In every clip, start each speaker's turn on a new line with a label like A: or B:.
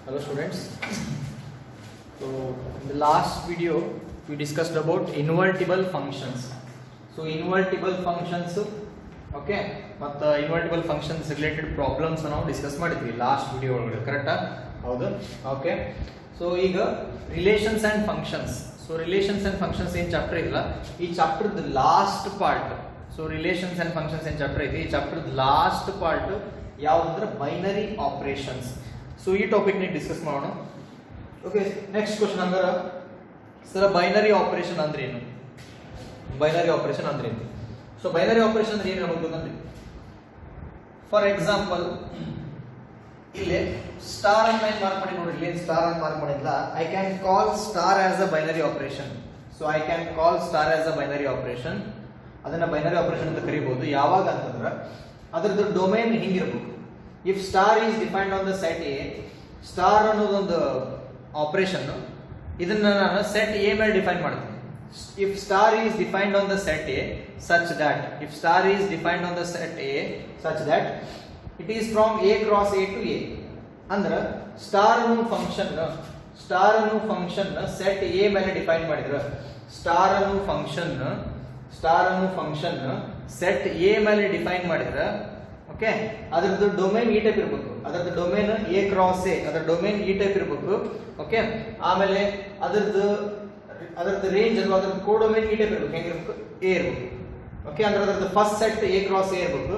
A: Hello students. So in the last video we discussed about invertible functions. So invertible functions, okay, ಮತ್ತು invertible functions related problems ನಾವು discuss ಮಾಡಿದ್ವಿ last video ಒಳಗಡೆ, ಕರೆಕ್ಟಾ? ಹೌದು, okay. So ಈಗ relations and functions. So relations and functions ಏನ್ chapter ಇಲ್ಲ, ಈ chapter last part. So relations and functions ಏನ್ ಚಾಪ್ಟರ್ ಐತಿ, ಈ ಚಾಪ್ಟರ್ ಲಾಸ್ಟ್ ಪಾರ್ಟ್ ಯಾವ್ದಂದ್ರೆ ಬೈನರಿ ಆಪರೇಷನ್ಸ್. ಸೊ ಈ ಟಾಪಿಕ್ ನ ಡಿಸ್ಕಸ್ ಮಾಡೋಣ. ಓಕೆ, ನೆಕ್ಸ್ಟ್ ಕ್ವಶನ್ ಅಂದ್ರೆ ಸರ್ ಬೈನರಿ ಆಪರೇಷನ್ ಅಂದ್ರೆ ಏನು? ಬೈನರಿ ಆಪರೇಷನ್ ಅಂದ್ರೆ ಏನು? ಸೊ ಬೈನರಿ ಆಪರೇಷನ್ ಅಂದ್ರೆ ಏನು ಹೇಳ್ಬೇಕಂದ್ರೆ, ಫಾರ್ ಎಕ್ಸಾಂಪಲ್ ಇಲ್ಲಿ ಸ್ಟಾರ್ ಅಂತ ಮಾರ್ಕ್ ಮಾಡಿ ನೋಡಿ, ಇಲ್ಲಿ ಸ್ಟಾರ್ ಅಂತ ಮಾರ್ಕ್ ಮಾಡಿಲ್ಲ. I can call star as a binary operation. So I can call star as a binary operation. ಅದನ್ನ ಬೈನರಿ ಆಪರೇಷನ್ ಅಂತ ಕರೀಬಹುದು. ಯಾವಾಗ ಅಂತಂದ್ರೆ ಅದರದ್ದು ಡೊಮೇನ್ ಹಿಂಗಿರ್ಬೇಕು. If star is defined on the set A, star ಅನ್ನೋದೊಂದು ಆಪರೇಷನ್, ಇದನ್ನ ನಾನು ಸೆಟ್ ಎ ಮೇಲೆ ಡಿಫೈನ್ ಮಾಡ್ತೀನಿ. If star is defined on the set A such that, if star is defined on the set A such that it is from A cross A to A, ಅಂದ್ರೆ star ಅನ್ನೋ function set A ಮೇಲೆ define ಮಾಡಿದ್ರೆ, star ಅನ್ನೋ function set A ಮೇಲೆ define ಮಾಡಿದ್ರೆ, okay, ಅದರದ್ದು domain ಈ type ಇರಬೇಕು. ಅದರದ್ದು ಡೊಮೇನ್ ಎ ಕ್ರಾಸ್ ಎ, ಅದರ ಡೊಮೇನ್ ಈ ಟೈಪ್ ಇರಬೇಕು. ಓಕೆ, ಆಮೇಲೆ ಅದರದ್ದು ರೇಂಜ್ ಅಥವಾ ಅದರ ಕೋಡೊಮೇನ್ ಈ ಟೈಪ್ ಇರಬೇಕು. ಹೆಂಗಿರ್ಬೇಕು? ಎ ಇರಬೇಕು. ಓಕೆ, ಅಂದ್ರೆ ಅದರದ್ದು first set A cross A ಇರಬೇಕು.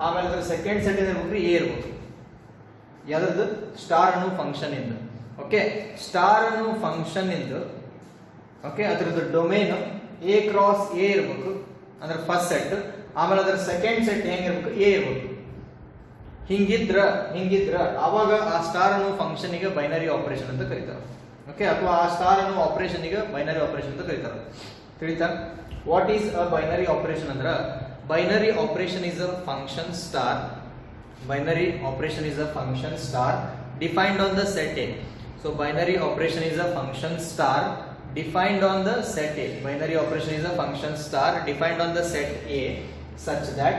A: ಆಮೇಲೆ ಅದರ ಸೆಕೆಂಡ್ ಸೆಟ್ ಏನಿರ್ಬೇಕು? ಎ ಇರಬೇಕು. ಯಾವ್ದು? ಸ್ಟಾರ್ ಅನ್ನೋ ಫಂಕ್ಷನ್ ಇಂದ. ಓಕೆ, ಸ್ಟಾರ್ ಅನ್ನೋ ಫಂಕ್ಷನ್ ಇಂದ, ಓಕೆ, ಅದರದ್ದು ಡೊಮೇನ್ ಎ ಕ್ರಾಸ್ ಎ ಇರಬೇಕು, ಅಂದ್ರೆ ಫಸ್ಟ್ ಸೆಟ್. ಆಮೇಲೆ ಅದರ ಸೆಕೆಂಡ್ ಸೆಟ್ ಹೆಂಗಿರ್ಬೇಕು? ಎ ಇರಬೇಕು. ಹಿಂಗಿದ್ರ ಅವಾಗ ಆ ಸ್ಟಾರ್ ಅನ್ನೋ ಫಂಕ್ಷನ್ ಗೆ ಬೈನರಿ ಆಪರೇಷನ್ ಅಂತ ಕರೀತಾರೆ. ಓಕೆ, ಅಥವಾ ಆ ಸ್ಟಾರ್ ಅನ್ನೋ ಆಪರೇಷನ್ ಗೆ ಬೈನರಿ ಆಪರೇಷನ್ ಅಂತ ಕರೀತಾರೆ. ತಿಳಿತಾ? What is a binary operation ಅಂದ್ರ, binary operation is a function star. Binary operation is a function star defined on the set A. So binary operation is a function star defined on the set A. Binary operation is a function star defined on the set A such that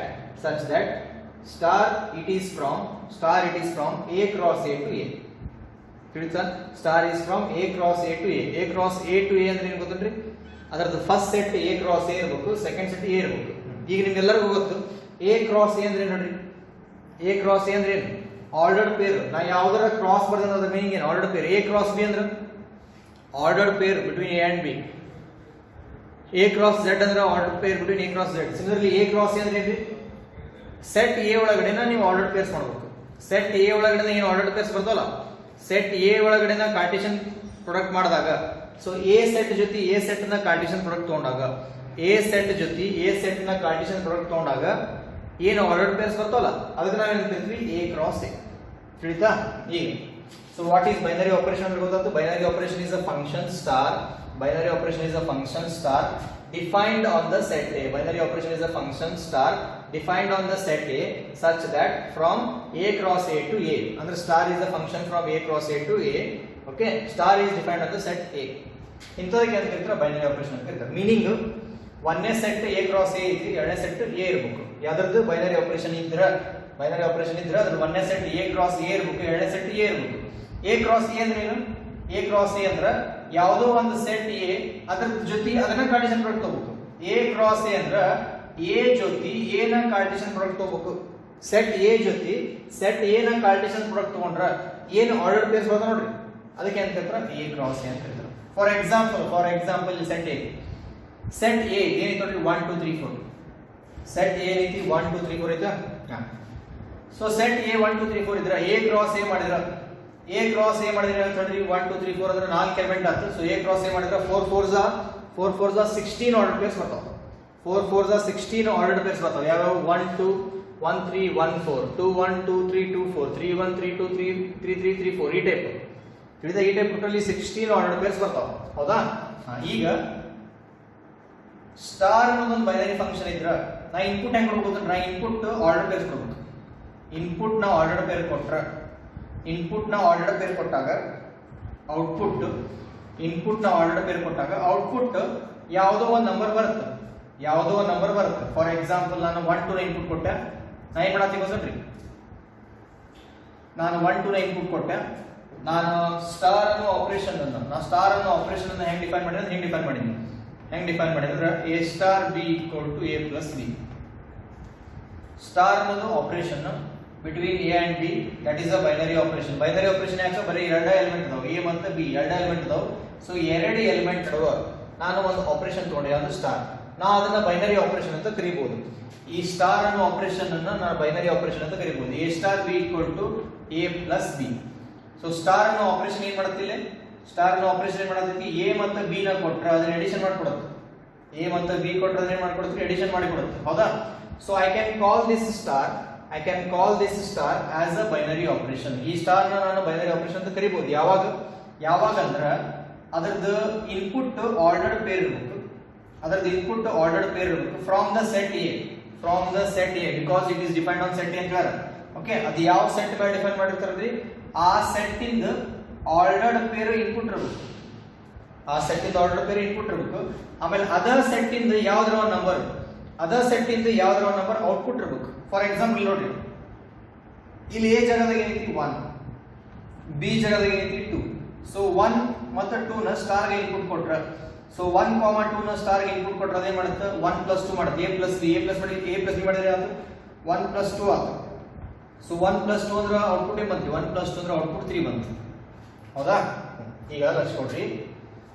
A: star it is from A cross A to A. ತಿಳಿತಾ? Star is from A cross A to A. A cross A to A ಅಂದ್ರೆ ಏನು ಗೊತ್ತಂದ್ರಿ? ಅದರದ್ದು first set A cross A ಇರಬೇಕು, second set A ಇರಬೇಕು. ಈಗ ನಿಮ್ಗೆಲ್ಲರಿಗೂ ಗೊತ್ತು A cross A ಅಂದ್ರೆ ನೋಡ್ರಿ. A cross A ಅಂದ್ರೆ ಏನು? Ordered pair. ನಾ ಯಾವ್ದಾರ ಕ್ರಾಸ್ ಬರ್ದನ ಅದ್ರ ಮೀನಿಂಗ್ ಏನು? Ordered pair. A cross B ಅಂದ್ರೆ ordered pair between A and B. A cross Z ಅಂದ್ರೆ ordered pair between A cross Z. Similarly A cross A ಅಂದ್ರೆ ಸೆಟ್ A ಒಳಗಡೆನ ನೀವು ಆರ್ಡರ್ಡ್ ಪೇರ್ಸ್ ಮಾಡಬೇಕು. ಸೆಟ್ A ಒಳಗಡೆ ಏನು ordered pairs ಬರ್ತವಲ್ಲ, set A ಒಳಗಡೆನ ಕಾರ್ಟೇಷನ್ ಪ್ರಾಡಕ್ಟ್ ಮಾಡಿದಾಗ, ಸೊ A ಸೆಟ್ ಜೊತೆ A ಸೆಟ್ ನ ಕಾರ್ಟೇಷನ್ ಪ್ರಾಡಕ್ಟ್ ತಗೊಂಡಾಗ, A ಸೆಟ್ ಜೊತೆ A ಸೆಟ್ ನ ಕಾರ್ಟೇಷನ್ ಪ್ರಾಡಕ್ಟ್ ತಗೊಂಡಾಗ ಏನು ಆರ್ಡರ್ಡ್ ಪೇರ್ಸ್ ಬರ್ತವಲ್ಲ, ಅದಕ್ಕೆ ನಾವು ಏನು ಕರಿತೀವಿ? A cross A. ತಿಳಿತಾ? ಈಗ so what is binary operation ಅಂದ್ರೆ ಗೊತ್ತಾಯ್ತು. binary operation is a function star defined on the set A. binary operation is a function star defined on the set A such that from A cross A to A, ಅಂದ್ರೆ star is a function from A cross A to A. okay, star is defined on the set A. ಇಂತದಕ್ಕೆ ಅಂತ ಕರೀತಾರೆ binary operation ಅಂತ ಕರೀತಾರೆ. Meaning ಒಂದನೇ set A cross A ಐತಿ, ಎರಡನೇ set A ಇರಬೇಕು. ಯಾವ್ದರದ್ದು binary operation ಇದ್ರೆ ಅದ್ರ ಒಂದನೇ ಸೆಟ್ A cross A ಇರಬೇಕು, ಎರಡನೇ ಸೆಟ್ A ಇರಬೇಕು. A cross A ಅಂದ್ರೆ ಏನು? A cross A ಅಂದ್ರೆ ಯಾವುದೋ ಒಂದು ಸೆಟ್ A ಅದರ ಜೊತೆ ಅದನ್ನ ಕಾರ್ಟೇಷನ್ ಪ್ರಾಡಕ್ಟ್ ತಗೋಬೇಕು. A cross A ಅಂದ್ರೆ A ಜೊತೆ A ನ ಕಾರ್ಟೇಷನ್ ಪ್ರಾಡಕ್ಟ್ ತಗೋಬೇಕು. ಸೆಟ್ A ಜೊತೆ ಸೆಟ್ A ನ ಕಾರ್ಟೇಷನ್ ಪ್ರಾಡಕ್ಟ್ ತಗೊಂಡ್ರ ಏನು ಆರ್ಡರ್ ಪೇರ್ಸ್ ಬರ್ತದೆ ನೋಡ್ರಿ, ಅದಕ್ಕೆ ಅಂತ ಕರೀತಾರೆ A cross A ಅಂತ ಕರೀತಾರೆ. ಫಾರ್ ಎಕ್ಸಾಂಪಲ್ ಸೆಟ್ A ಏನಿತ್ತು ನೋಡ್ರಿ, 1 2 3 4. ಸೆಟ್ A ಏನೈತಿ? 1 2 3 4 ಐತಾ? ಸೊ ಸೆಟ್ A 1 2 3 4 ಇದ್ರೆ A cross A ಮಾಡಿದ್ರೆ ಅಂತ ಹೇಳ್ರಿ, 1 2 3 4 ಅಂದ್ರೆ 4 ಎಲಿಮೆಂಟ್ ಆಯ್ತು. ಸೊ A cross A ಮಾಡಿದ್ರೆ 4 4s 16 ಆರ್ಡರ್ ಪೇರ್ಸ್ ಬರ್ತಾವ. 4 4s 16 ಆರ್ಡರ್ ಪೇರ್ಸ್ ಬರ್ತಾವ. ಯಾವ್ಯಾವ? 1 2 1 3 1 4, 2 1 2 3 2 4, 3 1 3 2 3 3 3 3 4. ಈ ಟೈಪ್ ತಿಳಿದ? ಈ ಟೈಪ್ ಟೋಟಲಿ 16 ಆರ್ಡರ್ ಪೇರ್ಸ್ ಬರ್ತಾವ. ಹೌದಾ? ಈಗ ಸ್ಟಾರ್ ಅನ್ನೋದೊಂದು ಬೈನರಿ ಫಂಕ್ಷನ್ ಇದ್ರ ನಾ ಇನ್ಪುಟ್ ಹೆಂಗ್ ಕೊಡ್ಬೇಕು? ನಾ ಇನ್ಪುಟ್ ಆರ್ಡರ್ ಪೇರ್ಸ್ ಕೊಡ್ಬೇಕು. ಇನ್ಪುಟ್ ನ ಆರ್ಡರ್ ಪೇರ್ ಕೊಟ್ಟಾಗ ಔಟ್ಪುಟ್ ಯಾವುದೋ ಒಂದು ನಂಬರ್ ಬರುತ್ತೆ. ಫಾರ್ ಎಕ್ಸಾಂಪಲ್ ನಾನು 1 2 ಇನ್ಪುಟ್ ಕೊಟ್ಟೆ, ನಾ ಏನ್ ಮಾಡತ್ತೀನಿ ಗೊತ್ತೇನ್ರಿ? ನಾನು 1 2 ನ ಇನ್ಪುಟ್ ಕೊಟ್ಟೆ, ನಾನು ಸ್ಟಾರ್ ಅನ್ನೋ ಆಪರೇಷನ್ ಅನ್ನು ಹೆಂಗ್ ಡಿಫೈನ್ ಮಾಡಿದ್ರೆ ಹೆಂಗ್ ಡಿಫೈನ್ ಮಾಡಿದ್ರೆ a star b equal to a plus b. Star ಅನ್ನೋದು operation between a and b, that is a binary operation. Binary operation ಯಾಕೆ ಬರೀ ಎರಡು ಎಲಿಮೆಂಟ್ ಇದಾವೆ, a ಮತ್ತು b ಎರಡು ಎಲಿಮೆಂಟ್ ಇದಾವೆ. ಸೊ ಎರಡು ಎಲಿಮೆಂಟ್ ನಡುವೆ ನಾನು ಒಂದು ಆಪರೇಷನ್ ತಗೊಂಡೆ, ಅದು ಸ್ಟಾರ್. ನಾ ಅದನ್ನ ಬೈನರಿ ಆಪರೇಷನ್ ಅಂತ ಕರಿಬಹುದು. ಈ ಸ್ಟಾರ್ ಅನ್ನೋ ಆಪರೇಷನ್ ಅನ್ನು ನಾನು ಬೈನರಿ ಆಪರೇಷನ್ ಅಂತ ಕರಿಬಹುದು. a star b equal to a plus b. So star ಅನ್ನೋ ಆಪರೇಷನ್ ಏನ್ ಮಾಡುತ್ತಿಲ್ಲ, ಸ್ಟಾರ್ ಅನ್ನೋ ಆಪರೇಷನ್ ಏನ್ ಮಾಡುತ್ತೆ, a ಮತ್ತು b ನ ಕೊಟ್ರೆ ಅದನ್ನ ಎಡಿಷನ್ ಮಾಡಿಕೊಡುತ್ತೆ. a ಮತ್ತು b ಕೊಟ್ರೆ ಅದನ್ನ ಏನ್ ಮಾಡಿಕೊಡುತ್ತೆ, ಎಡಿಷನ್ ಮಾಡಿಕೊಡುತ್ತೆ. ಹೌದಾ? So I can call this star as a binary operation. ಈ ಸ್ಟಾರ್ ನ ನಾನು ಬೈನರಿ ಆಪರೇಷನ್ ಅಂತ ಕರಿಬಹುದು. ಯಾವಾಗ ಅಂದ್ರೆ ಅದರದ್ದು ಇನ್ಪುಟ್ ಆರ್ಡರ್ಡ್ ಪೇರ್ ಇರಬೇಕು. From the set A because it is defined on set A ಅಂತ ಹೇಳಾರ. ಓಕೆ, ಅದು ಯಾವ ಸೆಟ್ ಮೇಲೆ ಡಿಫೈನ್ ಮಾಡಿರ್ತಾರಲ್ರಿ, ಆ ಸೆಟ್ ಇಂದ ಆರ್ಡರ್ಡ್ ಪೇರ್ ಇನ್ಪುಟ್ ಇರಬೇಕು. ಆಮೇಲೆ ಅದರ್ ಸೆಟ್ ಇಂದ ಯಾವ್ದಾರ ಒಂದು ನಂಬರ್ ಔಟ್ಪುಟ್ ಇರಬೇಕು. ಫಾರ್ ಎಕ್ಸಾಂಪಲ್ ನೋಡ್ರಿ, ಇಲ್ಲಿ a ಜಾಗದಾಗ ಏನೈತಿ 1, b ಜಾಗದಾಗ ಏನೈತಿ 2. ಸೊ 1 ಮತ್ತು 2 ನ ಸ್ಟಾರ್ ಗೆ ಇನ್ಪುಟ್ ಕೊಟ್ರ, ಸೊ 1, 2 ನ ಸ್ಟಾರ್ ಗೆ ಇನ್ಪುಟ್ ಕೊಟ್ರೆ ಅದೇನ್ ಮಾಡುತ್ತೆ, 1 + 2 ಮಾಡುತ್ತೆ. a + b ಮಾಡಿದ್ರೆ ಅದು 1 + 2 ಆಯ್ತು. ಸೊ 1 + 2 ಅಂದ್ರೆ ಔಟ್ಪುಟ್ ಏನ್ ಬಂತು, 1 + 2 ಅಂದ್ರೆ ಔಟ್ಪುಟ್ 3 ಬಂತು. ಹೌದಾ? ಈಗ ಲಕ್ಷ ಕೊಡ್ರಿ,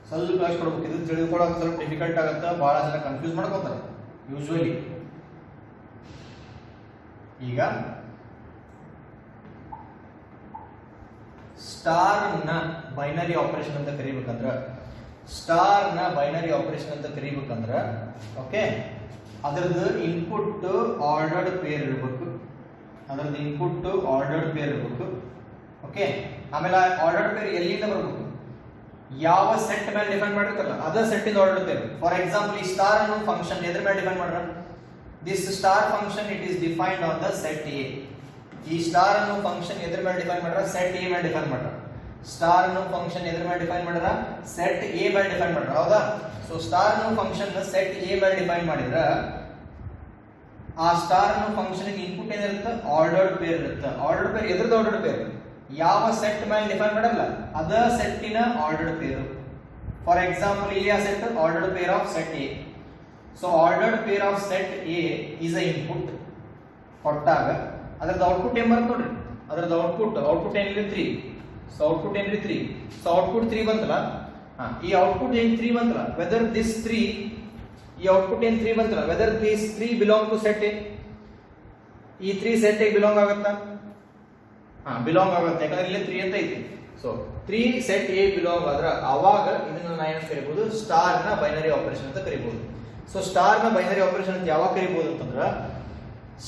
A: ಸ್ವಲ್ಪ ಲಕ್ಷ ಕೊಡ್ಬೇಕು. ಇದು ತಿಳಿದುಕೊಳ್ಳೋಕೆ ಸ್ವಲ್ಪ ಡಿಫಿಕಲ್ಟ್ ಆಗುತ್ತೆ, ಬಹಳ ಜನ ಕನ್ಫ್ಯೂಸ್ ಮಾಡ್ಕೊತಾರೆ ಯೂಶುವಲಿ. ಈಗ ಸ್ಟಾರ್ ನ ಬೈನರಿ ಆಪರೇಷನ್ ಅಂತ ಕರಿಬೇಕಂದ್ರ ಓಕೆ, ಅದರದ್ದು ಇನ್ಪುಟ್ ಆರ್ಡರ್ಡ್ ಪೇರ್ ಇರಬೇಕು. ಓಕೆ, ಆಮೇಲೆ ಆರ್ಡರ್ಡ್ ಪೇರ್ ಎಲ್ಲಿಂದ ಬರಬೇಕು, ಯಾವ ಸೆಟ್ ಮೇಲೆ ಡಿಫೈನ್ ಮಾಡಿರ್ತಾರಲ್ಲ ಅದರ್ ಸೆಟ್ ಇಂದ ಆರ್ಡರ್ ಇರ್ತೇವೆ. ಫಾರ್ ಎಕ್ಸಾಂಪಲ್ ಈ ಸ್ಟಾರ್ ಅನ್ನೋ ಫಂಕ್ಷನ್ ಎದ್ರ ಮೇಲೆ ಡಿಫೈನ್ ಮಾಡ್ರ, this star function it is defined on the set A. ಈ ಸ್ಟಾರ್ ಅನ್ನೋ ಫಂಕ್ಷನ್ ಎದ್ರ ಮೇಲೆ ಡಿಫೈನ್ ಮಾಡ್ರ, ಸೆಟ್ ಎ ಮೇಲೆ ಡಿಫೈನ್ ಮಾಡ್ರ. ಸ್ಟಾರ್ ಅನ್ನೋ ಫಂಕ್ಷನ್ ಎದ್ರ ಮೇಲೆ ಡಿಫೈನ್ ಮಾಡ್ರ, ಸೆಟ್ ಎ ಮೇಲೆ ಡಿಫೈನ್ ಮಾಡ್ರ. ಹೌದಾ? ಸೊ ಸ್ಟಾರ್ ಅನ್ನೋ ಫಂಕ್ಷನ್ ಸೆಟ್ ಎ ಮೇಲೆ ಡಿಫೈನ್ ಮಾಡಿದ್ರ ಆ ಸ್ಟಾರ್ ಅನ್ನೋ ಫಂಕ್ಷನ್ ಇನ್ಪುಟ್ ಏನಿರುತ್ತೆ, ಆರ್ಡರ್ಡ್ ಪೇರ್ ಇರುತ್ತೆ. ಆರ್ಡರ್ಡ್ ಪೇರ್ ಎದ್ರದ್ದು ಆರ್ಡರ್ಡ್ ಪೇರ್, ಯಾವ ಸೆಟ್ ಮೇಲೆ ಡಿಫೈನ್ ಮಾಡಲ್ಲ ಅದ ಸೆಟ್ಟಿನ ಆರ್ಡರ್ಡ್ ಪೇರ್. ಫಾರ್ ಎಕ್ಸಾಂಪಲ್ ಇಲ್ಲಿ ಆ set ordered pair of set A. So ordered pair of set A is a input ಕೊಟ್ಟಾಗ ಅದರದ್ದು ಔಟ್ಪುಟ್ ಏನ್ ಬರುತ್ತೆ ನೋಡ್ರಿ, ಅದರದ್ದು ಔಟ್ಪುಟ್ ಏನಿದೆ 3. ಸೊ ಔಟ್ಪುಟ್ ಏನ್ರಿ 3. ಸೊ ಔಟ್ಪುಟ್ 3 ಬಂತಲ್ಲ, ಈ ಔಟ್ಪುಟ್ ಏನ್ 3 ಬಂತಲ್ಲ, ವೆದರ್ ದಿಸ್ 3, ಈ ಔಟ್ಪುಟ್ ಏನ್ 3 ಬಂತಲ್ಲ, whether this 3 belong to set A. ಈ 3 ಸೆಟ್ ಎ ಬಿಲಾಂಗ್ ಆಗುತ್ತಾ, ಬಿಲಾಂಗ್ ಆಗುತ್ತೆ, ಯಾಕಂದ್ರೆ ಇಲ್ಲಿ 3 ಅಂತ ಐತಿ. ಸೊ 3 ಸೆಟ್ ಎ ಬಿಲಾಂಗ್ ಆದ್ರೆ ಅವಾಗ ಇದನ್ನ ನಾವು ಏನು ಕರಿಬಹುದು, ಸ್ಟಾರ್ ನ ಬೈನರಿ ಆಪರೇಷನ್ ಅಂತ ಕರಿಬಹುದು. ಸೊ ಸ್ಟಾರ್ ನ ಬೈನರಿ ಆಪರೇಷನ್ ಅಂತ ಯಾವಾಗ ಕರಿಬಹುದು ಅಂತಂದ್ರ,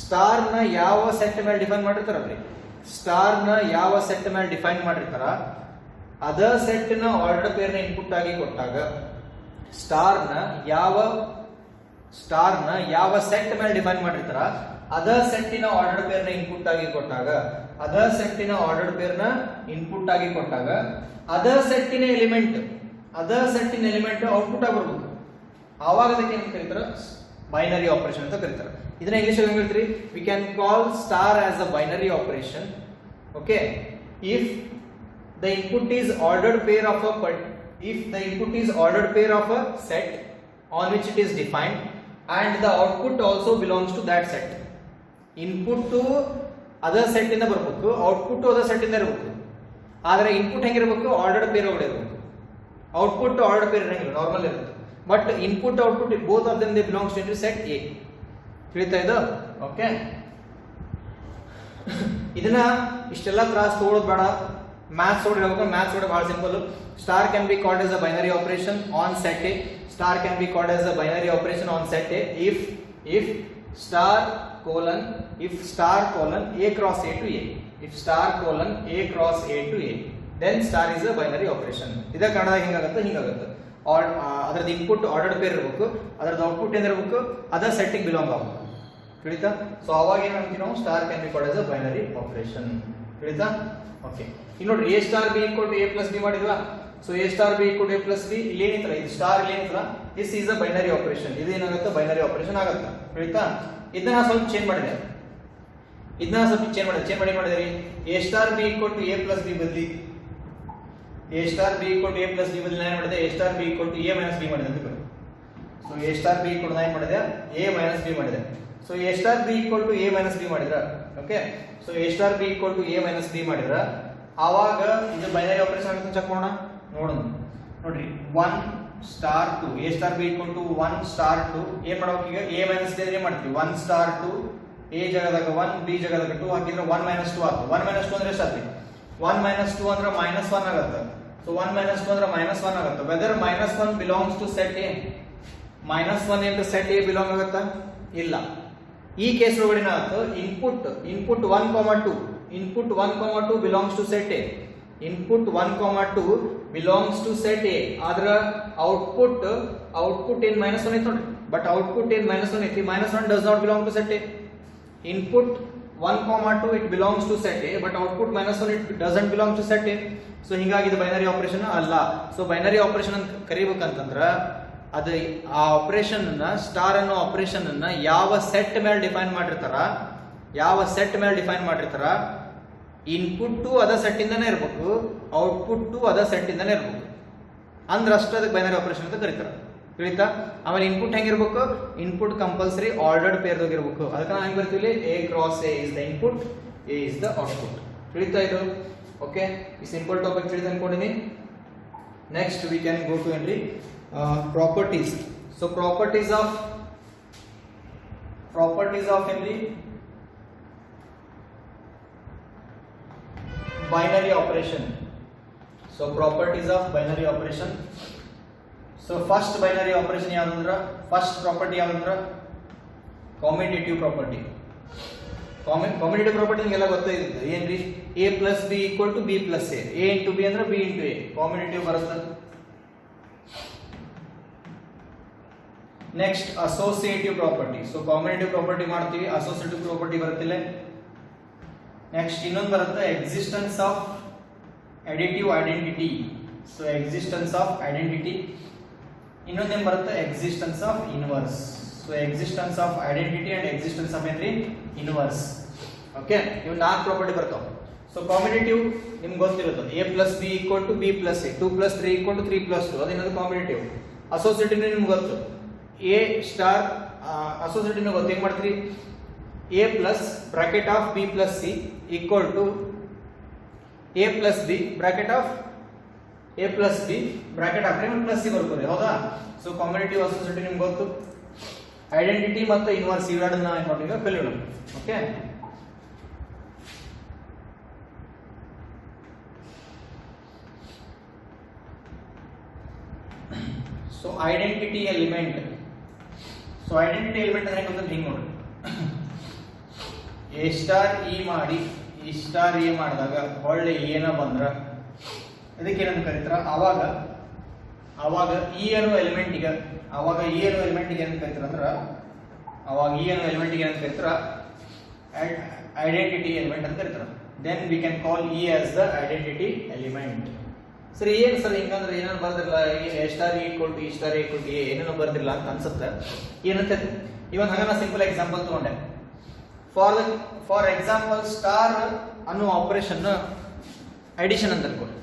A: ಸ್ಟಾರ್ ನ ಯಾವ ಸೆಟ್ ಮೇಲೆ ಡಿಫೈನ್ ಮಾಡಿರ್ತಾರಲ್ರಿ, ಅದ ಸೆಟ್ ನ ಆರ್ಡರ್ ಪೇರ್ ನ ಇನ್ಪುಟ್ ಆಗಿ ಕೊಟ್ಟಾಗ, ಸ್ಟಾರ್ ನ ಯಾವ ಸೆಟ್ ಮೇಲೆ ಡಿಫೈನ್ ಮಾಡಿರ್ತಾರ ಅದ ಸೆಟ್ಟಿನ ಆರ್ಡರ್ ಪೇರ್ ನ ಇನ್ಪುಟ್ ಆಗಿ ಕೊಟ್ಟಾಗ, ಅದ ಸೆಟ್ಟಿನ ಎಲಿಮೆಂಟ್ ಔಟ್ಪುಟ್ ಆಗಿ ಬರ್ಬೇಕು. ಆವಾಗ ಅದಕ್ಕೆ ಏನು ಕರೀತಾರ, ಬೈನರಿ ಆಪರೇಷನ್ ಅಂತ ಕರೀತಾರೆ. ಇದನ್ನ ಇಂಗ್ಲಿಷ್ ಅಲ್ಲಿ ಹೇಳ್ತೀರಿ, V can call star as a binary operation. Okay, if the input is ordered pair of a set on which it is defined and the output also belongs to that set. Input to other set ಇಂದ ಬರಬೇಕು, output to other set ಇಂದ ಇರಬೇಕು. ಆದರೆ input ಹೆಂಗಿರಬೇಕು, ordered pair ಒಳಗಡೆ ಇರಬೇಕು. Output ordered pair ಇರಂಗಿಲ್ಲ, normal ಇರುತ್ತೆ. But input output both of them they belongs to set A. ತಿಳಿತಾ ಇದು? ಓಕೆ, ಇದನ್ನ ಇಷ್ಟೆಲ್ಲ ತ್ರಾಸ ತಗೊಳ್ಳೋದು ಬೇಡ. ಮ್ಯಾಥ್ಸ್ ಓಡಿ ಹೇಳ್ಬೇಕು, ಮ್ಯಾಥ್ಸ್ ಓಡಿ ಬಹಳ simple. Star can be called as a binary operation on set A. Star can be called as a binary operation on set A if star colon A cross A to A. If star colon A cross A to A, then star is a binary operation. ಇದ ಕನ್ನಡದಾಗ ಹಿಂಗಾಗುತ್ತೆ. ಅದರದ್ದು input ordered peer ಇರಬೇಕು, ಅದರದ್ದು output ಏನಿರಬೇಕು, other ಸೆಟ್ಟಿಗೆ belong ಆಗಬೇಕು. ತಿಳಿತಾ? So ಅವಾಗ ಏನು ಅಂತೀವಿ ನಾವು, star can be called as a binary operation. ತಿಳಿತಾ? ಓಕೆ, ಈಗ ನೋಡ್ರಿ, A star B equal to A plus B ಮಾಡಿದ್ವಾ? So A star B equal to A plus B ಇಲ್ಲಿ ಏನಿತ್ತಲ್ಲ, ಇದು ಸ್ಟಾರ್ ಇಲ್ಲಿ ಏನಿತ್ತಲ್ಲ, this is a binary operation. ಇದು ಏನಾಗುತ್ತೆ, ಬೈನರಿ ಆಪರೇಷನ್ ಆಗುತ್ತೆ. ತಿಳಿತಾ? ಇದನ್ನ ಸ್ವಲ್ಪ ಚೇಂಜ್ ಮಾಡಿದೆ. ಇದನ್ನ ಸ್ವಲ್ಪ ಚೇಂಜ್ ಮಾಡಿದ್ರಿ A star B equal to A plus B ಬದಲಿ A star B equal to A plus B ಬದಲಿ ಏನು ಮಾಡಿದೆ A star B equal to A minus B ಮಾಡಿದೆ ಅಂತ. So A star B equal to ಏನು ಮಾಡಿದೆ A minus B ಮಾಡಿದೆ. So A star B equal to A minus B ಮಾಡಿದ್ರ okay. So A star B equal to A minus B ಮಾಡಿದ್ರ ಆವಾಗ ಇದು binary operation ಆಗುತ್ತೆ ಚೆಕ್ ಮಾಡೋಣ ನೋಡೋಣ. ನೋಡ್ರಿ 1 star 2 A star B equal to 1 star 2 ಏನ್ ಮಾಡ್ಬೇಕು ಈಗ ಎ ಮೈನಸ್ ಬಿ ಅಂದ್ರೆ ಮಾಡ್ತೀವಿ 1 ಸ್ಟಾರ್ 2 ಎ ಜಾಗದಾಗ 1 ಬಿ ಜಾಗದಾಗ 2 ಹಾಕಿದ್ರೆ 1 ಮೈನಸ್ 2 ಆಗುತ್ತೆ. 1 ಮೈನಸ್ 2 ಅಂದ್ರೆ ಎಷ್ಟು ಆಗುತ್ತೆ 1 ಮೈನಸ್ 2 ಅಂದ್ರೆ ಮೈನಸ್ 1 ಆಗುತ್ತೆ. ಸೊ 1 ಮೈನಸ್ 2 ಅಂದ್ರೆ ಮೈನಸ್ 1 ಆಗುತ್ತೆ. Whether minus 1 belongs to set A minus 1 ಏನ್ರ ಸೆಟ್ ಎ ಬಿಲಾಂಗ್ ಆಗುತ್ತಾ ಇಲ್ಲ. ಈ ಕೇಸ್ ಒಳಗಡೆ ಏನಾಗುತ್ತೆ input 1,2 input 1,2 belongs to set A input 1,2 belongs to set A ಆದ್ರ ಔಟ್ಪುಟ್ ಏನ್ ಮೈನಸ್ 1 ಐತಿ ನೋಡ್ರಿ. ಬಟ್ ಔಟ್ಪುಟ್ ಏನ್ ಮೈನಸ್ 1 ಐತಿ minus 1 does not belong to set A. Input 1,2 it belongs to set A but output minus 1 it doesn't belong to set A. So ಹೀಗಾಗಿ ಇದು binary operation ಅಲ್ಲ. So binary operation ಅಂತ ಕರಿಬೇಕಂತಂದ್ರ ಅದು ಆ operation ಅನ್ನ ಸ್ಟಾರ್ ಅನ್ನೋ ಆಪರೇಷನ್ ಅನ್ನ ಯಾವ ಸೆಟ್ ಮೇಲೆ ಡಿಫೈನ್ ಮಾಡಿರ್ತಾರ ಇನ್ಪುಟ್ ಅದ ಸೆಟ್ ಇಂದಾನೆ ಇರಬೇಕು ಔಟ್ಪುಟ್ ಅದ ಸೆಟ್ ಇಂದಾನೆ ಇರಬೇಕು ಅಂದ್ರೆ ಅಷ್ಟು ಅದಕ್ಕೆ ಬೈನರಿ ಆಪರೇಷನ್ ಅಂತ ಕರೀತಾರೆ. ತಿಳಿತಾ? ಆಮೇಲೆ ಇನ್ಪುಟ್ ಹೆಂಗಿರ್ಬೇಕು ಇನ್ಪುಟ್ ಕಂಪಲ್ಸರಿ ಆರ್ಡರ್ಡ್ ಪೇರ್ ಇರಬೇಕು. ಅದಕ್ಕೆ ನಾವು ಹೆಂಗ್ ಬರ್ತೀವಿ A cross A is the input A is the output. ತಿಳಿತಾ ಇದು? ಓಕೆ, ಈ ಸಿಂಪಲ್ ಟಾಪಿಕ್ ತಿಳಿದು ಅನ್ಕೊಂಡಿನಿ. Next we can go to ಏನ್ರಿ properties. So properties of every binary operation. So properties of binary operation. So first binary operation yavandra first property yavandra commutative property. Commutative property ನಿಮಗೆಲ್ಲ ಗೊತ್ತಿದೆ ಏನ್ರಿ a plus b equal to b plus a into b ಅಂದ್ರೆ b into a commutative ಬರುತ್ತೆ. Next associative property. So combinative property ಮಾಡ್ತೀವಿ associative property ಬರುತ್ತಿಲ್ಲ. Next ಇನ್ನೊಂದು ಬರುತ್ತೆ existence of additive identity. So existence of identity. ಇನ್ನೊಂದೇನು ಬರುತ್ತೆ existence of inverse. So existence of identity and existence of ಏನ್ರಿ inverse. Okay, ಇವು 4 property ಬರ್ತಾವೆ. ಸೊ ಕಾಂಬಿನೇಟಿವ್ ನಿಮ್ಗೆ ಗೊತ್ತಿರುತ್ತೆ a plus b equal to b plus a 2 plus 3 equal to 3 plus 2 ಅದೇನದು ಕಾಂಬಿನೇಟಿವ್. Associative ನಿಮ್ಗೆ ಗೊತ್ತು ಎ ಸ್ಟಾರ್ ಅಸೋಸಿಯೇಟಿವ್ ಗೊತ್ತು ಹೆಂಗ್ ಮಾಡ್ತೀರಿ a plus bracket of b plus c equal to a plus b bracket of a plus b bracket ಹಾಕ್ರೆ plus c ಬರ್ತದೆ. ಹೌದಾ? So ಕಾಂಬಿನೇಟಿವ್ associative ನಿಮ್ಗೆ ಗೊತ್ತು. ಐಡೆಂಟಿಟಿ ಮತ್ತು ಇನ್ವರ್ಸ್ ಇವೆರಡನ್ನ ಏನು ಮಾಡ್ತೀವಿ ಕಲಿಯೋಣ. Okay, so identity element. So identity element ಅಂದ್ರೆ ಗೊತ್ತಿಲ್ಲ ಹಿಂಗೆ ನೋಡ್ರಿ ಎ ಸ್ಟಾರ್ ಇ ಮಾಡಿ ಈ ಸ್ಟಾರ್ ಎ ಮಾಡಿದಾಗ ಒಳ್ಳೆ ಏನ ಬಂದ್ರ ಅದಕ್ಕೆ ಏನಂತ ಕರೀತಾರ ಅವಾಗ ಇ ಅನ್ನೋ ಎಲಿಮೆಂಟಿಗೆ ಏನಂತ ಕರೀತಾರ ಅಂದ್ರ ಐಡೆಂಟಿಟಿ ಎಲಿಮೆಂಟ್ ಅಂತ ಕರೀತಾರ. Then we can call E as the identity element. ಸರಿ ಏನು ಸರ್ ಹಿಂಗಂದ್ರೆ ಏನೇನು ಬರ್ದಿರಲ್ಲ A star equal to E star equal to A ಏನೇನು ಬರ್ದಿರಲ್ಲ ಅಂತ ಅನ್ಸುತ್ತೆ. ಏನಂತ ಇವನ್ ಹಂಗ ನಾ ಸಿಂಪಲ್ ಎಕ್ಸಾಂಪಲ್ ತಗೊಂಡೆ. ಫಾರ್ ಎಕ್ಸಾಂಪಲ್ ಸ್ಟಾರ್ ಅನ್ನೋ ಆಪರೇಷನ್ ಅಡಿಷನ್ ಅಂತ ಅನ್ಕೊಂಡು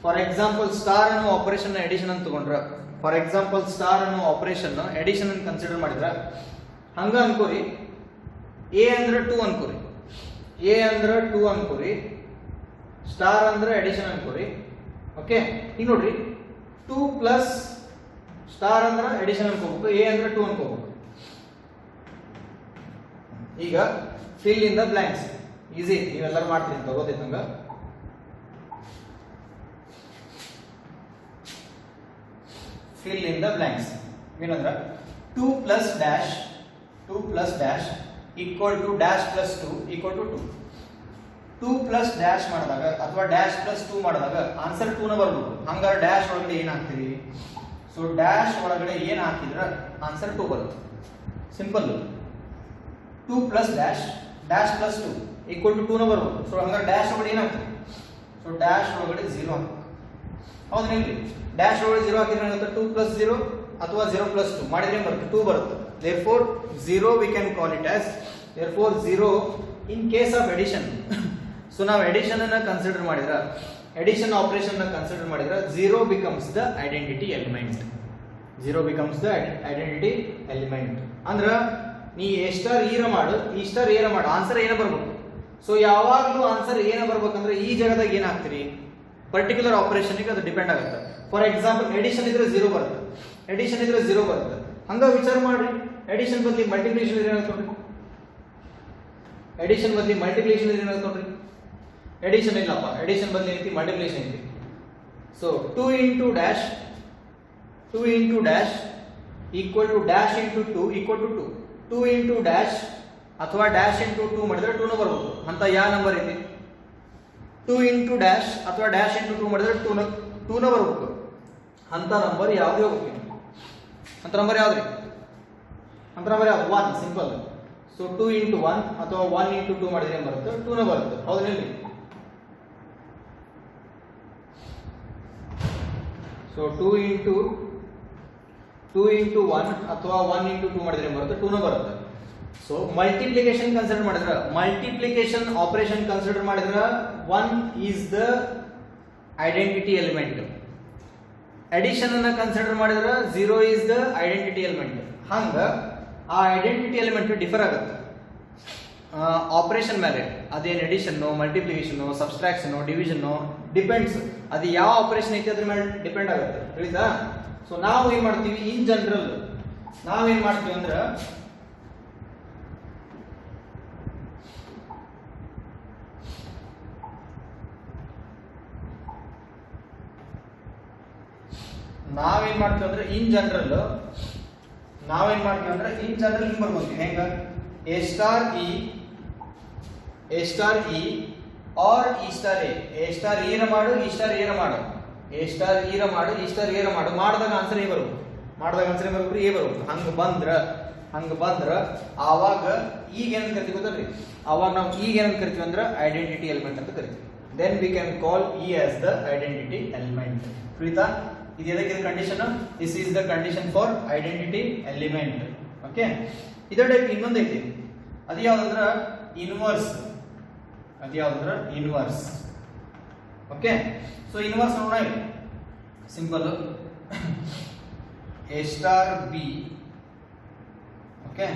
A: ಫಾರ್ ಎಕ್ಸಾಂಪಲ್ ಸ್ಟಾರ್ ಅನ್ನೋ ಆಪರೇಷನ್ ಅಡಿಷನ್ ಅಂತ ತಗೊಂಡ್ರ ಫಾರ್ ಎಕ್ಸಾಂಪಲ್ ಸ್ಟಾರ್ ಅನ್ನೋ ಆಪರೇಷನ್ ಅಡಿಷನ್ ಅಂತ ಕನ್ಸಿಡರ್ ಮಾಡಿದ್ರ ಹಂಗ ಅನ್ಕೋರಿ ಎ ಅಂದ್ರೆ 2 ಅನ್ಕೋರಿ ಎ ಅಂದ್ರೆ 2 ಅನ್ಕೋರಿ ಸ್ಟಾರ್ ಅಂದ್ರೆ ಅಡಿಷನ್ ಅನ್ಕೋರಿ. ಓಕೆ, ಈಗ ನೋಡ್ರಿ 2 ಪ್ಲಸ್ ಸ್ಟಾರ್ ಅಂದ್ರೆ ಅಡಿಷನ್ ಅನ್ಕೋಬೇಕು ಎ ಅಂದ್ರೆ 2 ಅನ್ಕೋಬೇಕು. ಈಗ fill in the blanks easy ನೀವೆಲ್ಲರೂ ಮಾಡ್ತೀರಿ ಅಂತ ಗೊತ್ತೈತೆ ನಂಗೆ. ಫಿಲ್ ಇನ್ ದ ಬ್ಲಾಂಕ್ಸ್ ಏನಂದ್ರ 2 plus dash equal to dash plus 2 equal to 2. 2 plus dash ಮಾಡಿದಾಗ ಅಥವಾ ಡ್ಯಾಶ್ ಪ್ಲಸ್ 2 ಮಾಡಿದಾಗ ಆನ್ಸರ್ 2 ನ ಬರ್ಬೋದು. ಹಂಗಾರೆ ಡ್ಯಾಶ್ ಒಳಗಡೆ ಏನ್ ಹಾಕ್ತೀರಿ? ಸೊ ಡ್ಯಾಶ್ ಒಳಗಡೆ ಏನ್ ಹಾಕಿದ್ರೆ ಆನ್ಸರ್ 2 ಬರುತ್ತೆ. Simple. 2 plus dash plus 2 equal to 2 ನ ಬರ್ಬೋದು. ಸೊ ಹಂಗಾರೆ ಡ್ಯಾಶ್ ಒಳಗಡೆ ಏನ್ ಹಾಕ್ತೀರಿ? ಸೊ ಡ್ಯಾಶ್ ಒಳಗಡೆ 0 ಹಾಕಿ. ಹೌದಾ ಇಲ್ರಿ? ಡ್ಯಾಶ್ ಒಳಗಡೆ 0 ಹಾಕಿದ್ರೆ ಏನಾಗುತ್ತೆ? 2 ಪ್ಲಸ್ 0 ಅಥವಾ 0 ಪ್ಲಸ್ 2 ಮಾಡಿದ್ರೆ ಬರುತ್ತೆ 2 ಬರುತ್ತೆ. therefore 0 we can call it as therefore 0 in case of addition so ನಾವು ಎಡಿಷನ್ ಅನ್ನ ಕನ್ಸಿಡರ್ ಮಾಡಿದ್ರ ಎಡಿಷನ್ ಆಪರೇಷನ್ ನ ಕನ್ಸಿಡರ್ ಮಾಡಿದ್ರ 0 becomes the identity element 0 becomes the identity element ಅಂದ್ರ ನೀ ಎ ಸ್ಟಾರ್ ಈರ ಮಾಡು ಈ ಸ್ಟಾರ್ ಏನ ಮಾಡು ಆನ್ಸರ್ ಏನ ಬರ್ಬೇಕು ಸೊ ಯಾವಾಗಲೂ ಆನ್ಸರ್ ಏನ ಬರ್ಬೇಕಂದ್ರೆ ಈ ಜಾಗದಾಗ ಏನ್ ಹಾಕ್ತೀರಿ ಪರ್ಟಿಕ್ಯುಲರ್ ಆಪರೇಷನ್ ಗೆ ಅದು ಡಿಪೆಂಡ್ ಆಗುತ್ತೆ ಫಾರ್ ಎಕ್ಸಾಂಪಲ್ ಎಡಿಷನ್ ಇದ್ರೆ 0 ಬರುತ್ತೆ ಎಡಿಷನ್ ಇದ್ರೆ 0 ಬರುತ್ತೆ ಹಂಗ ವಿಚಾರ ಮಾಡ್ರಿ ಎಡಿಷನ್ ಬದಲಿ ಮಲ್ಟಿಪ್ಲಿಕೇಶನ್ ಇದ್ರೆ ಏನಾಗುತ್ತೆ ನೋಡ್ರಿ ಎಡಿಷನ್ ಬದಲಿ ಮಲ್ಟಿಪ್ಲಿಕೇಶನ್ ಇದ್ರೆ ಏನಾಗುತ್ತೆ ನೋಡ್ರಿ ಎಡಿಷನ್ ಇಲ್ಲಪ್ಪ ಎಡಿಷನ್ ಬದಲಿ ಐತಿ ಮಲ್ಟಿಪ್ಲಿಕೇಶನ್ ಐತಿ so 2 into dash equal to dash into 2 equal to 2 2 into dash ಅಥವಾ dash into 2 ಮಾಡಿದ್ರೆ 2 ನ ಬರಬಹುದು ಅಂತ ಯಾವ ನಂಬರ್ ಐತಿ 2 into dash ಅಥವಾ dash into 2 ಮಾಡಿದ್ರೆ 2 ನ ಬರಬೇಕು ಅಂತ ನಂಬರ್ ಯಾವ್ದು ಹೋಗ್ತೀನಿ ಅಂತ ನಂಬರ್ ಯಾವ್ದ್ರಿ ಅಂತ ನಂಬರ್ ಯಾವ್ದು 1 ಸಿಂಪಲ್ ಸೊ 2 into 1 ಅಥವಾ 1 into 2 ಮಾಡಿದ್ರೆ ಏನು ಬರುತ್ತೆ 2 ನ ಬರುತ್ತೆ ಹೌದೇನ್ರಿ ಸೊ 2 into 1 ಅಥವಾ 1 into 2 ಮಾಡಿದ್ರೆ ಏನು ಬರುತ್ತೆ 2 ನ ಬರುತ್ತೆ ಸೊ ಮಲ್ಟಿಪ್ಲಿಕೇಶನ್ ಕನ್ಸಿಡರ್ ಮಾಡಿದ್ರೆ ಮಲ್ಟಿಪ್ಲಿಕೇಶನ್ ಆಪರೇಷನ್ ಕನ್ಸಿಡರ್ ಮಾಡಿದ್ರೆ 1 is the identity element addition ಅನ್ನ ಕನ್ಸಿಡರ್ ಮಾಡಿದ್ರೆ 0 ಈಸ್ ದ ಐಡೆಂಟಿಟಿ ಎಲಿಮೆಂಟ್ ಹಂಗ ಆ ಐಡೆಂಟಿಟಿ ಎಲಿಮೆಂಟ್ ಡಿಫರ್ ಆಗುತ್ತೆ ಆಪರೇಷನ್ ಮೇಲೆ ಅದೇನು addition multiplication subtraction division depends ಅದು ಯಾವ ಆಪರೇಷನ್ ಐತಿ ಅದ್ರ ಮೇಲೆ ಡಿಪೆಂಡ್ ಆಗುತ್ತೆ ತಿಳಿತಾ ಸೊ ನಾವು ಏನ್ ಮಾಡ್ತೀವಿ ಇನ್ ಜನರಲ್ ನಾವೇನ್ ಮಾಡ್ತೀವಿ ಅಂದ್ರೆ ಇನ್ ಜನರಲ್ ಹಿಂಗ್ ಬರ್ಬೋದು ಹೆಂಗ A star E or E star A star E ರ ಮಾಡು ಇ ಸ್ಟಾರ್ ಎ ರ ಮಾಡು ಎ ಸ್ಟಾರ್ ಇ ರ ಮಾಡು ಇ ಸ್ಟಾರ್ ಎ ರ ಮಾಡು ಮಾಡಿದಾಗ ಆನ್ಸರ್ ಎ ಬರ್ಬೇಕು ಎ ಬರ್ಬೇಕು ಹಂಗ ಬಂದ್ರ ಆವಾಗ ಈಗ ಏನಂತ ಕರಿತೀವಿ ಗೊತ್ತಲ್ರಿ ಆವಾಗ ನಾವು ಈಗ ಏನಂತ ಕರಿತೀವಿ ಅಂದ್ರೆ ಐಡೆಂಟಿಟಿ ಎಲಿಮೆಂಟ್ ಅಂತ ಕರಿತೀವಿ then we can call E as the identity element ತಿಳಿತಾ ಇದು ಎದಕ್ಕಿದೆ condition this is the condition for identity element okay ಇದರ ಟೈಪ್ ಇನ್ನೊಂದು ಐತಿ ಅದು ಯಾವ್ದಂದ್ರ ಇನ್ವರ್ಸ್ ಓಕೆ ಸೊ ಇನ್ವರ್ಸ್ ನೋಡೋಣ ಇಲ್ಲಿ simple A star B okay